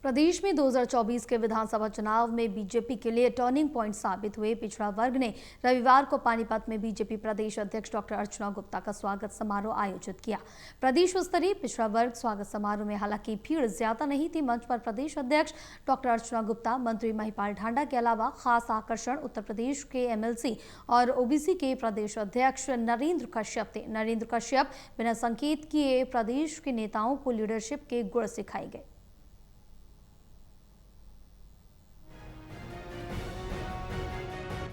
प्रदेश में 2024 के विधानसभा चुनाव में बीजेपी के लिए टर्निंग पॉइंट साबित हुए पिछड़ा वर्ग ने रविवार को पानीपत में बीजेपी प्रदेश अध्यक्ष डॉक्टर अर्चना गुप्ता का स्वागत समारोह आयोजित किया। प्रदेश स्तरीय पिछड़ा वर्ग स्वागत समारोह में हालांकि भीड़ ज्यादा नहीं थी। मंच पर प्रदेश अध्यक्ष डॉक्टर अर्चना गुप्ता, मंत्री महिपाल ढांडा के अलावा खास आकर्षण उत्तर प्रदेश के एमएलसी और ओबीसी के प्रदेश अध्यक्ष नरेंद्र कश्यप थे। नरेंद्र कश्यप बिना संकेत किए प्रदेश के नेताओं को लीडरशिप के गुण सिखाए गए।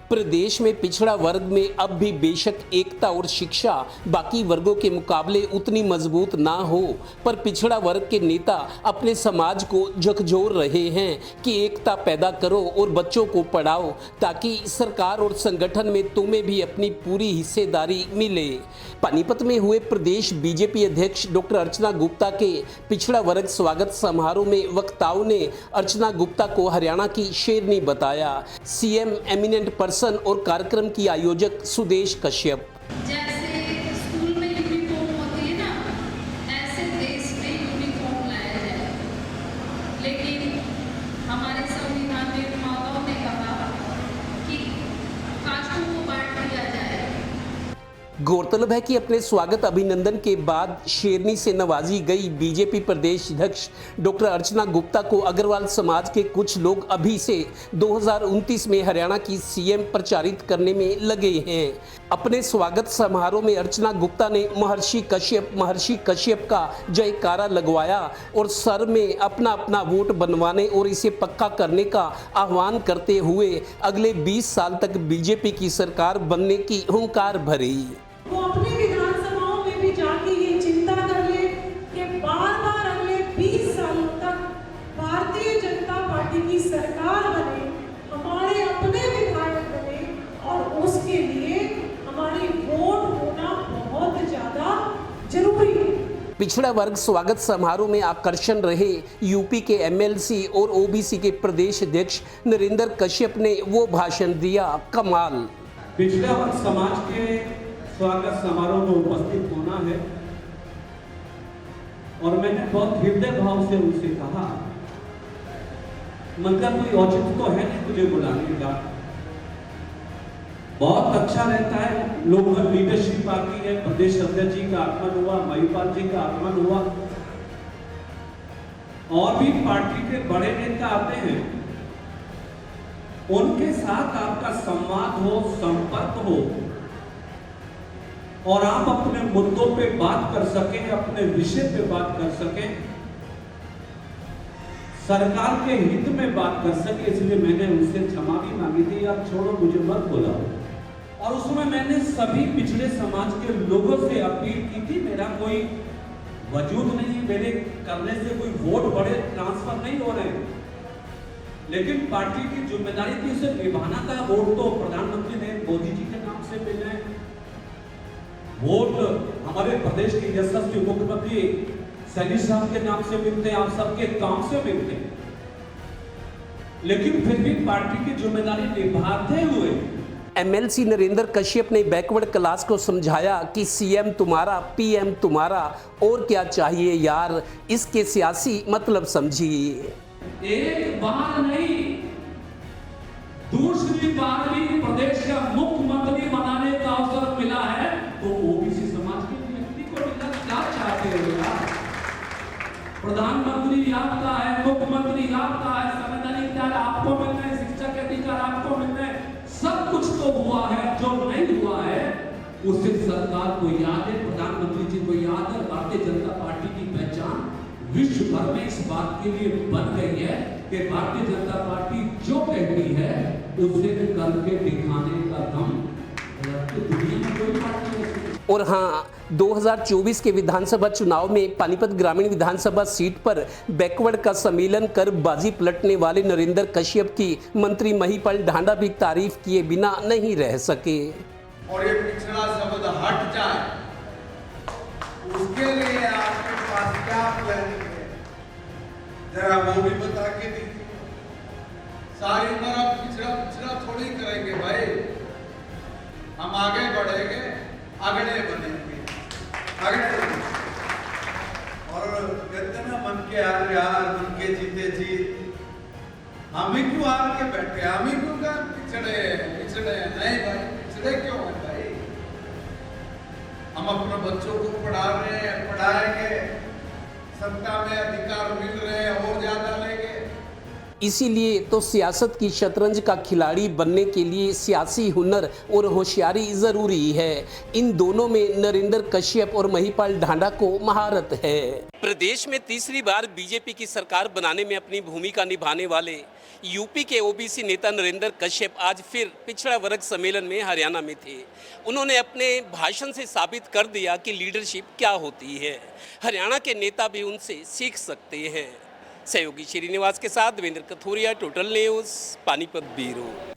प्रदेश में पिछड़ा वर्ग में अब भी बेशक एकता और शिक्षा बाकी वर्गों के मुकाबले उतनी मजबूत ना हो, पर पिछड़ा वर्ग के नेता अपने समाज को झकझोर रहे हैं कि एकता पैदा करो और बच्चों को पढ़ाओ ताकि सरकार और संगठन में तुम्हें भी अपनी पूरी हिस्सेदारी मिले। पानीपत में हुए प्रदेश बीजेपी अध्यक्ष डॉक्टर अर्चना गुप्ता के पिछड़ा वर्ग स्वागत समारोह में वक्ताओं ने अर्चना गुप्ता को हरियाणा की शेरनी बताया। सीएम एमिनेंट पर्सन और कार्यक्रम की आयोजक सुदेश कश्यप। जैसे स्कूल में यूनिफॉर्म होती है ना, ऐसे देश में यूनिफॉर्म लाया जाए। लेकिन हमारे संविधान में माताओं ने कहा कि कास्टों को बांट दिया जाए। गौरतलब है कि अपने स्वागत अभिनंदन के बाद शेरनी से नवाजी गई बीजेपी प्रदेश अध्यक्ष डॉक्टर अर्चना गुप्ता को अग्रवाल समाज के कुछ लोग अभी से 2029 में हरियाणा की सीएम प्रचारित करने में लगे हैं। अपने स्वागत समारोह में अर्चना गुप्ता ने महर्षि कश्यप का जयकारा लगवाया और सर में अपना अपना वोट बनवाने और इसे पक्का करने का आह्वान करते हुए अगले 20 साल तक बीजेपी की सरकार बनने की हुंकार भरी। वो अपनी विधानसभाओं में भी जाके ये चिंता कर ले कि बार-बार अगले 20 सालों तक भारतीय जनता पार्टी की सरकार बने, हमारे अपने विधायक बने और उसके लिए हमारी वोट होना बहुत ज्यादा जरूरी है। पिछड़ा वर्ग स्वागत समारोह में आकर्षण रहे यूपी के एमएलसी और ओबीसी के प्रदेश अध्यक्ष नरेंद्र कश्यप ने वो भाषण दिया कमाल। पिछड़ा वर्ग समाज के स्वागत समारोह में उपस्थित होना है और मैंने बहुत हृदय भाव से उनसे कहा, मतलब कोई औचित्य तो है नहीं तुझे बुलाने का, बहुत अच्छा रहता है, लोकल लीडरशिप आती है, प्रदेश अध्यक्ष जी का आगमन हुआ, महिपाल जी का आगमन हुआ और भी पार्टी के बड़े नेता आते हैं, उनके साथ आपका संवाद हो, संपर्क हो और आप अपने मुद्दों पे बात कर सकें, अपने विषय पे बात कर सकें, सरकार के हित में बात कर सके। इसलिए मैंने उनसे क्षमा भी मांगी थी, यार छोड़ो मुझे मत बुलाओ। और उसमें मैंने सभी पिछड़े समाज के लोगों से अपील की थी, मेरा कोई वजूद नहीं, मेरे करने से कोई वोट बड़े ट्रांसफर नहीं हो रहे, लेकिन पार्टी की जिम्मेदारी थी उसे निभाना था। वोट तो प्रधानमंत्री ने मोदी जी के नाम से मिल रहे, वोट हमारे प्रदेश के यशस्वी मुख्यमंत्री सैनी साहब के नाम से मिलते हैं, आप सबके काम से मिलते हैं, लेकिन फिर भी पार्टी की जिम्मेदारी निभाते हुए एमएलसी नरेंद्र कश्यप ने बैकवर्ड क्लास को समझाया कि सीएम तुम्हारा, पीएम तुम्हारा, और क्या चाहिए यार, इसके सियासी मतलब समझिए। एक बार नहीं, दूसरी बार भी प्रदेश का मुख्यमंत्री बनाने का अवसर मिला है तो ओबीसी समाज के व्यक्ति को मिला। क्या चाहते हो यार? प्रधानमंत्री आपका है, मुख्यमंत्री आपका है, संवैधानिक अधिकार आपको मिलना है, शिक्षा के अधिकार आपको मिलना है, सब कुछ तो हुआ है। जो नहीं हुआ है उसे सरकार को याद है, प्रधानमंत्री जी को याद है। भारतीय जनता पार्टी की पहचान विश्व भर में इस बात के लिए बन गई है कि भारतीय जनता पार्टी जो कहती है उसे करके दिखाने का दम दुनिया में कोई पार्टी नहीं। और हाँ, 2024 के विधानसभा चुनाव में पानीपत ग्रामीण विधानसभा सीट पर बैकवर्ड का सम्मेलन कर बाजी पलटने वाले नरेंद्र कश्यप की मंत्री महिपाल ढांडा भी तारीफ किए बिना नहीं रह सके। और ये पिछड़ा शब्द हट जाए, उसके लिए आपके पास क्या प्लानिंग है, जरा वो भी बता के दीजिए। सारी उम्र आप पिछड़ा थोड़ी करेंगे भाई, हम आगे बढ़ेंगे, अगले बनेंगे, अगले। और कहते ना मन के हार यार, मन के जीते जीत, हम ही क्यों हार के बैठे, हम ही क्यों का पिछड़े नहीं भाई, पिछड़े क्यों है भाई? हम अपने बच्चों को पढ़ा रहे हैं, पढ़ाएंगे, सत्ता में अधिकार मिल रहे हैं और ज्यादा लेंगे। इसीलिए तो सियासत की शतरंज का खिलाड़ी बनने के लिए सियासी हुनर और होशियारी जरूरी है। इन दोनों में नरेंद्र कश्यप और महिपाल ढांडा को महारत है। प्रदेश में तीसरी बार बीजेपी की सरकार बनाने में अपनी भूमिका निभाने वाले यूपी के ओबीसी नेता नरेंद्र कश्यप आज फिर पिछड़ा वर्ग सम्मेलन में हरियाणा में थे। उन्होंने अपने भाषण से साबित कर दिया कि लीडरशिप क्या होती है। हरियाणा के नेता भी उनसे सीख सकते हैं। सहयोगी श्रीनिवास के साथ Devendra Kathoria, total news, Panipat bureau.